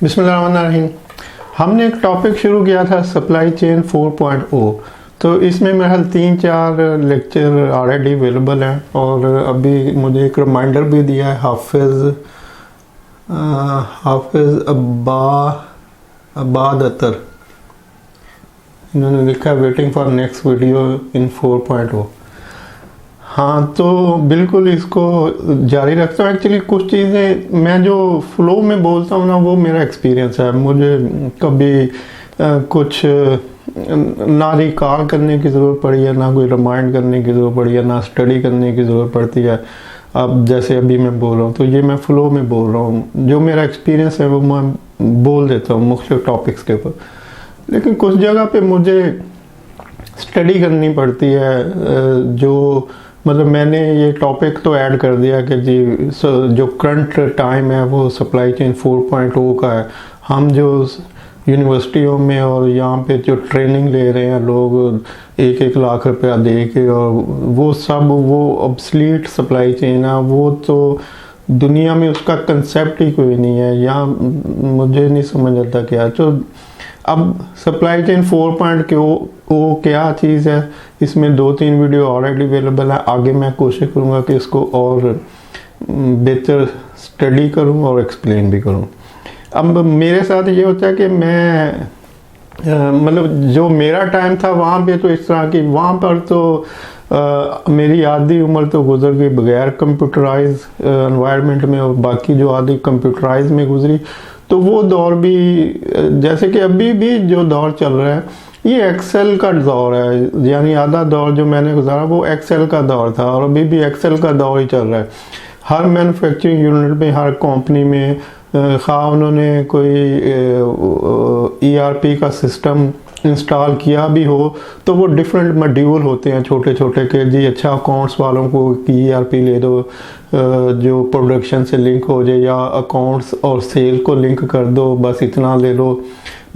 बिस्मिल्लाहिर्रहमानिर्रहीम। हमने एक टॉपिक शुरू किया था सप्लाई चेन 4.0। तो इसमें मेरे ख्याल 3-4 लेक्चर ऑलरेडी अवेलेबल हैं और अभी मुझे एक रिमाइंडर भी दिया है हाफिज़ अब्बाद अतर, इन्होंने लिखा वेटिंग फॉर नेक्स्ट वीडियो इन 4.0। हाँ, तो बिल्कुल इसको जारी रखता हूँ। एक्चुअली कुछ चीज़ें मैं जो फ्लो में बोलता हूँ ना, वो मेरा एक्सपीरियंस है। मुझे कभी कुछ ना रिकॉल करने की ज़रूरत पड़ी है, ना कोई रिमाइंड करने की ज़रूरत पड़ी है, ना स्टडी करने की ज़रूरत पड़ती है। अब जैसे अभी मैं बोल रहा हूँ तो ये मैं फ़्लो में बोल रहा हूँ, जो मेरा एक्सपीरियंस है वो मैं बोल देता हूँ मुख्तलिफ टॉपिक्स के ऊपर। लेकिन कुछ जगह पे मुझे स्टडी करनी पड़ती है। जो मतलब मैंने ये टॉपिक तो ऐड कर दिया कि जी जो करंट टाइम है वो सप्लाई चेन 4.0 का है। हम जो यूनिवर्सिटियों में और यहाँ पे जो ट्रेनिंग ले रहे हैं लोग 1-1 लाख रुपया दे के, और वो सब वो ऑब्सलीट सप्लाई चेन है। वो तो दुनिया में उसका कंसेप्ट ही कोई नहीं है। यहाँ मुझे नहीं समझ आता क्या। तो अब सप्लाई चेन 4.0 क्या चीज़ है, इसमें 2-3 वीडियो ऑलरेडी अवेलेबल है। आगे मैं कोशिश करूँगा कि इसको और बेहतर स्टडी करूँ और एक्सप्लेन भी करूँ। अब मेरे साथ ये होता है कि मैं मतलब जो मेरा टाइम था वहाँ पे तो इस तरह की, वहाँ पर तो मेरी आधी उम्र तो गुजर गई बगैर कंप्यूटराइज एनवायरनमेंट में, और बाकी जो आधी कंप्यूटराइज में गुजरी। तो वो दौर भी, जैसे कि अभी भी जो दौर चल रहा है ये एक्सेल का दौर है। यानी आधा दौर जो मैंने गुजारा वो एक्सेल का दौर था, और अभी भी एक्सेल का दौर ही चल रहा है। हर मैन्युफैक्चरिंग यूनिट में, हर कंपनी में, खा उन्होंने कोई ERP का सिस्टम इंस्टॉल किया भी हो तो वो डिफरेंट मॉड्यूल होते हैं छोटे छोटे के जी अच्छा अकाउंट्स वालों को ERP ले दो जो प्रोडक्शन से लिंक हो जाए, या अकाउंट्स और सेल को लिंक कर दो, बस इतना ले लो।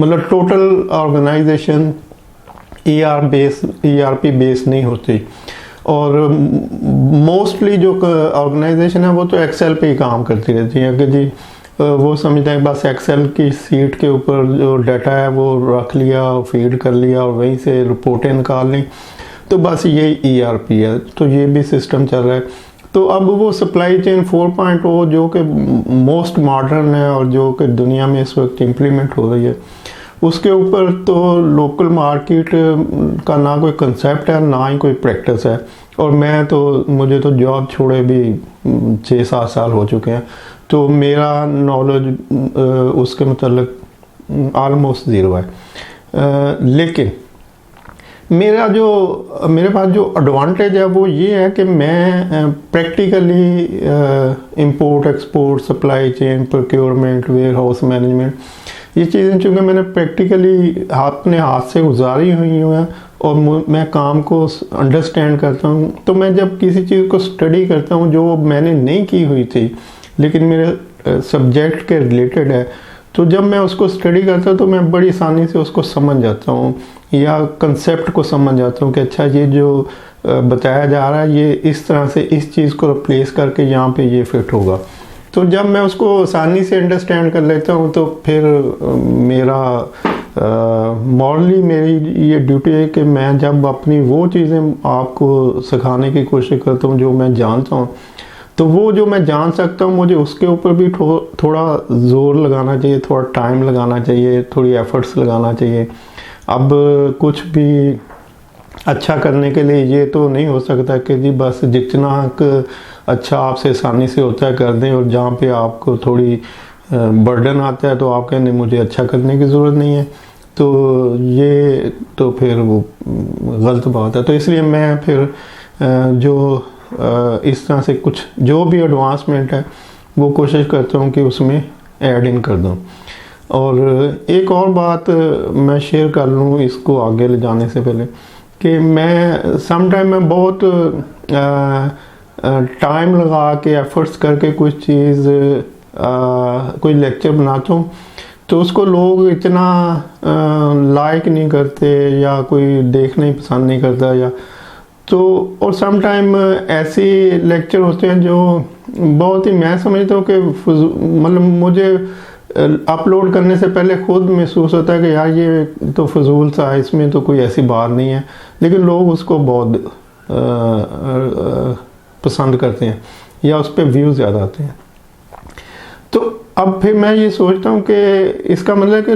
मतलब टोटल ऑर्गेनाइजेशन ERP बेस नहीं होती। और मोस्टली जो ऑर्गेनाइजेशन है वो तो एक्सेल पे ही काम करती रहती है कि जी वो समझते हैं बस एक्सेल की सीट के ऊपर जो डाटा है वो रख लिया, फीड कर लिया और वहीं से रिपोर्टें निकाल ली, तो बस ये ERP है। तो ये भी सिस्टम चल रहा है। तो अब वो सप्लाई चेन 4.0 जो कि मोस्ट मॉडर्न है और जो कि दुनिया में इस वक्त इम्प्लीमेंट हो रही है, उसके ऊपर तो लोकल मार्केट का ना कोई कंसेप्ट है ना ही कोई प्रैक्टिस है। और मुझे तो जॉब छोड़े भी 6-7 साल हो चुके हैं, तो मेरा नॉलेज उसके मतलब आलमोस्ट ज़ीरो है। लेकिन मेरे पास जो एडवांटेज है वो ये है कि मैं practically import export, supply chain, procurement, warehouse management, ये चीज़ें चूँकि मैंने प्रैक्टिकली अपने हाथ से गुजारी हुई हैं और मैं काम को अंडरस्टैंड करता हूँ। तो मैं जब किसी चीज़ को स्टडी करता हूँ जो मैंने नहीं की हुई थी लेकिन मेरे सब्जेक्ट के रिलेटेड है, तो जब मैं उसको स्टडी करता हूँ तो मैं बड़ी आसानी से उसको समझ जाता हूँ या कंसेप्ट को समझ जाता हूँ कि अच्छा ये जो बताया जा रहा है ये इस तरह से इस चीज़ को रिप्लेस करके यहाँ पे ये फिट होगा। तो जब मैं उसको आसानी से अंडरस्टैंड कर लेता हूँ तो फिर मेरा मॉरली मेरी ये ड्यूटी है कि मैं जब अपनी वो चीज़ें आपको सिखाने की कोशिश करता हूँ जो मैं जानता हूँ, तो वो जो मैं जान सकता हूँ मुझे उसके ऊपर भी थोड़ा ज़ोर लगाना चाहिए, थोड़ा टाइम लगाना चाहिए, थोड़ी एफर्ट्स लगाना चाहिए। अब कुछ भी अच्छा करने के लिए ये तो नहीं हो सकता कि जी बस जितना अच्छा आपसे आसानी से होता है कर दें, और जहाँ पे आपको थोड़ी बर्डन आता है तो आप कहते मुझे अच्छा करने की ज़रूरत नहीं है। तो ये तो फिर वो गलत बात है। तो इसलिए मैं फिर जो इस तरह से कुछ जो भी एडवांसमेंट है वो कोशिश करता हूँ कि उसमें ऐड इन कर दूँ। और एक और बात मैं शेयर कर लूँ इसको आगे ले जाने से पहले कि मैं समटाइम मैं बहुत टाइम लगा के एफर्ट्स करके कुछ चीज़ कोई लेक्चर बनाता हूँ तो उसको लोग इतना लाइक नहीं करते या कोई देखना ही पसंद नहीं करता, या तो और समटाइम ऐसे लेक्चर होते हैं जो बहुत ही मैं समझता हूँ कि मतलब मुझे अपलोड करने से पहले खुद महसूस होता है कि यार ये तो फजूल सा है, इसमें तो कोई ऐसी बात नहीं है, लेकिन लोग उसको बहुत पसंद करते हैं या उस पर व्यूज़ ज़्यादा आते हैं। तो अब फिर मैं ये सोचता हूँ कि इसका मतलब है कि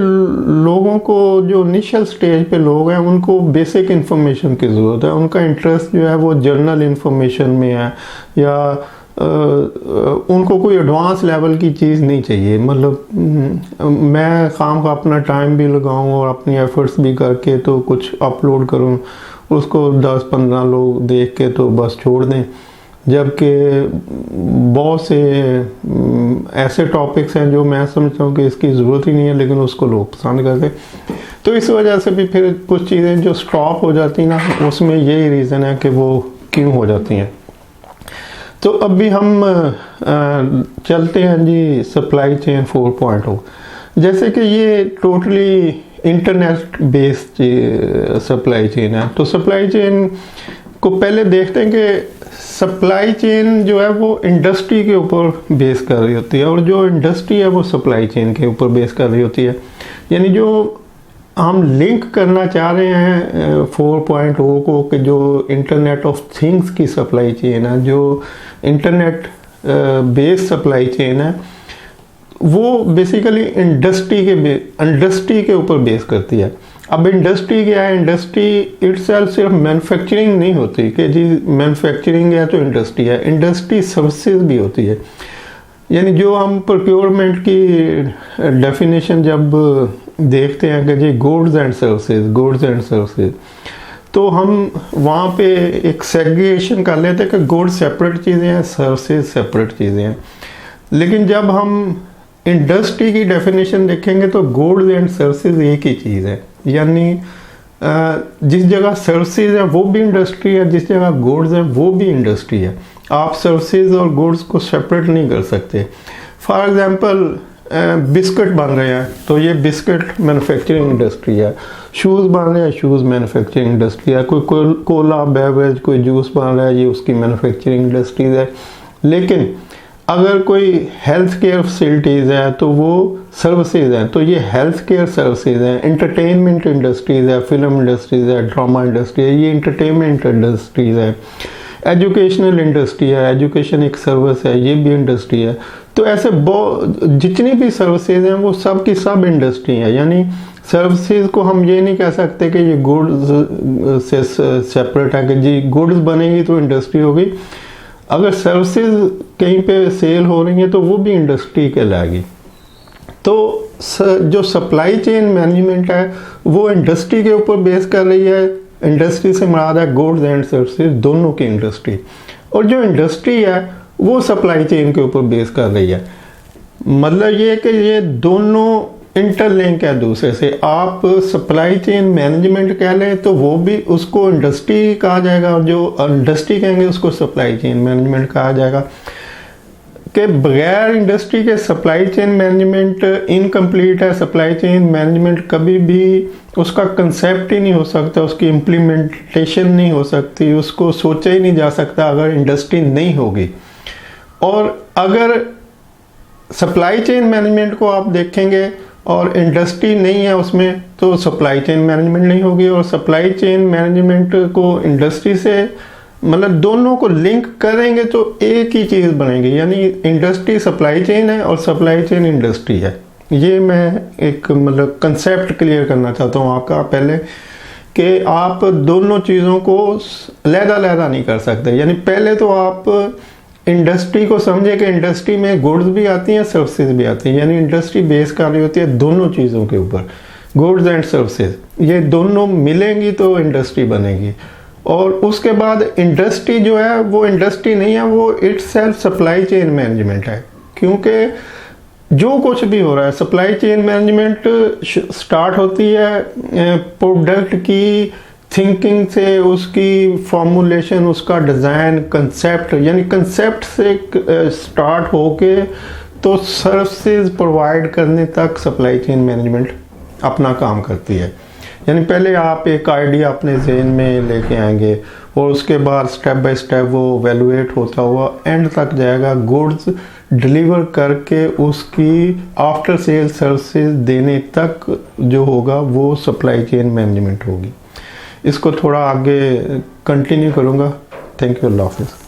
लोगों को, जो इनिशियल स्टेज पे लोग हैं, उनको बेसिक इन्फॉर्मेशन की ज़रूरत है। उनका इंटरेस्ट जो है वो जर्नल इन्फॉर्मेशन में है, या उनको कोई एडवांस लेवल की चीज़ नहीं चाहिए। मतलब मैं खाम का अपना टाइम भी लगाऊं और अपनी एफर्ट्स भी करके तो कुछ अपलोड करूं, उसको 10-15 लोग देख के तो बस छोड़ दें, जबकि बहुत से ऐसे टॉपिक्स हैं जो मैं समझता हूँ कि इसकी ज़रूरत ही नहीं है, लेकिन उसको लोग पसंद करते। तो इस वजह से भी फिर कुछ चीज़ें जो स्टॉप हो जाती ना, उसमें यही रीज़न है कि वो क्यों हो जाती हैं। तो अभी हम चलते हैं जी सप्लाई चेन 4.0। जैसे कि ये totally internet based supply chain है। तो सप्लाई चेन को पहले देखते हैं कि सप्लाई चेन जो है वो इंडस्ट्री के ऊपर बेस कर रही होती है, और जो इंडस्ट्री है वो सप्लाई चेन के ऊपर बेस कर रही होती है। यानी जो हम लिंक करना चाह रहे हैं 4.0 को, कि जो इंटरनेट ऑफ थिंग्स की सप्लाई चेन है, जो इंटरनेट बेस्ड सप्लाई चेन है, वो बेसिकली इंडस्ट्री के ऊपर बेस करती है। अब इंडस्ट्री क्या है? इंडस्ट्री इटसेल्फ सिर्फ मैन्युफैक्चरिंग नहीं होती कि जी मैन्युफैक्चरिंग है तो इंडस्ट्री है। इंडस्ट्री सर्विसेज भी होती है। यानी जो हम प्रोक्योरमेंट की डेफिनेशन जब देखते हैं कि जी गुड्स एंड सर्विसेज, तो हम वहाँ पे एक सेग्रीगेशन कर लेते हैं कि गुड्स सेपरेट चीज़ें हैं, सर्विसेज सेपरेट चीज़ें हैं। लेकिन जब हम इंडस्ट्री की डेफिनेशन देखेंगे तो गुड्स एंड सर्विसेज एक ही चीज़ है। यानी जिस जगह सर्विसेज है वो भी इंडस्ट्री है, जिस जगह गुड्स है वो भी इंडस्ट्री है। आप सर्विसेज और गुड्स को सेपरेट नहीं कर सकते। फॉर एग्जांपल बिस्किट बन रहे हैं तो ये बिस्किट मैन्युफैक्चरिंग इंडस्ट्री है। शूज़ बन रहे हैं, शूज़ मैन्युफैक्चरिंग इंडस्ट्री है। कोई कोला बेवरेज, कोई जूस बन रहा है, ये उसकी मैन्युफैक्चरिंग इंडस्ट्रीज है। लेकिन अगर कोई हेल्थ केयर फैसिलिटीज़ है तो वो सर्विसेज हैं, तो ये हेल्थ केयर सर्विसेज हैं। एंटरटेनमेंट इंडस्ट्रीज़ है, फिल्म इंडस्ट्रीज़ है, ड्रामा इंडस्ट्री है, ये एंटरटेनमेंट इंडस्ट्रीज़ है। एजुकेशनल इंडस्ट्री है, एजुकेशन एक सर्विस है, ये भी इंडस्ट्री है। तो ऐसे जितनी भी सर्विसेज हैं वो सब की सब इंडस्ट्री है। यानी सर्विसेज को हम ये नहीं कह सकते कि ये गुड्स से सेपरेट है कि जी गुड्स बनेगी तो इंडस्ट्री होगी। अगर सर्विसेज कहीं पे सेल हो रही है तो वो भी इंडस्ट्री कहलाएगी। तो जो सप्लाई चेन मैनेजमेंट है वो इंडस्ट्री के ऊपर बेस कर रही है। इंडस्ट्री से मुराद है गुड्स एंड सर्विसेज दोनों की इंडस्ट्री, और जो इंडस्ट्री है वो सप्लाई चेन के ऊपर बेस कर रही है। मतलब ये कि ये दोनों इंटरलिंक है दूसरे से। आप सप्लाई चेन मैनेजमेंट कह लें तो वो भी उसको इंडस्ट्री कहा जाएगा, और जो इंडस्ट्री कहेंगे उसको सप्लाई चेन मैनेजमेंट कहा जाएगा। कि बगैर इंडस्ट्री के सप्लाई चेन मैनेजमेंट इनकम्प्लीट है। सप्लाई चेन मैनेजमेंट कभी भी उसका कंसेप्ट ही नहीं हो सकता, उसकी इम्प्लीमेंटेशन नहीं हो सकती, उसको सोचा ही नहीं जा सकता अगर इंडस्ट्री नहीं होगी। और अगर सप्लाई चेन मैनेजमेंट को आप देखेंगे और इंडस्ट्री नहीं है उसमें, तो सप्लाई चेन मैनेजमेंट नहीं होगी। और सप्लाई चेन मैनेजमेंट को इंडस्ट्री से मतलब दोनों को लिंक करेंगे तो एक ही चीज़ बनेगी। यानी इंडस्ट्री सप्लाई चेन है और सप्लाई चेन इंडस्ट्री है। ये मैं एक मतलब कंसेप्ट क्लियर करना चाहता हूँ आपका पहले, कि आप दोनों चीज़ों को अलग-अलग नहीं कर सकते। यानी पहले तो आप इंडस्ट्री को समझे कि इंडस्ट्री में गुड्स भी आती हैं, सर्विसेज भी आती हैं। यानी इंडस्ट्री बेस कर रही होती है दोनों चीज़ों के ऊपर, गुड्स एंड सर्विसेज। ये दोनों मिलेंगी तो इंडस्ट्री बनेगी। और उसके बाद इंडस्ट्री जो है वो इंडस्ट्री नहीं है, वो इटसेल्फ सप्लाई चेन मैनेजमेंट है। क्योंकि जो कुछ भी हो रहा है सप्लाई चेन मैनेजमेंट स्टार्ट होती है प्रोडक्ट की थिंकिंग से, उसकी फॉर्मुलेशन, उसका डिज़ाइन, कंसेप्ट, यानी कंसेप्ट से स्टार्ट होके तो सर्विसेज प्रोवाइड करने तक सप्लाई चेन मैनेजमेंट अपना काम करती है। यानी पहले आप एक आइडिया अपने ज़हन में लेके आएंगे और उसके बाद स्टेप बाय स्टेप वो वैल्यूएट होता हुआ एंड तक जाएगा, गुड्स डिलीवर करके उसकी आफ्टर सेल सर्विसेज देने तक जो होगा वो सप्लाई चेन मैनेजमेंट होगी। इसको थोड़ा आगे कंटिन्यू करूँगा। थैंक यू, अल्लाह हाफिज़।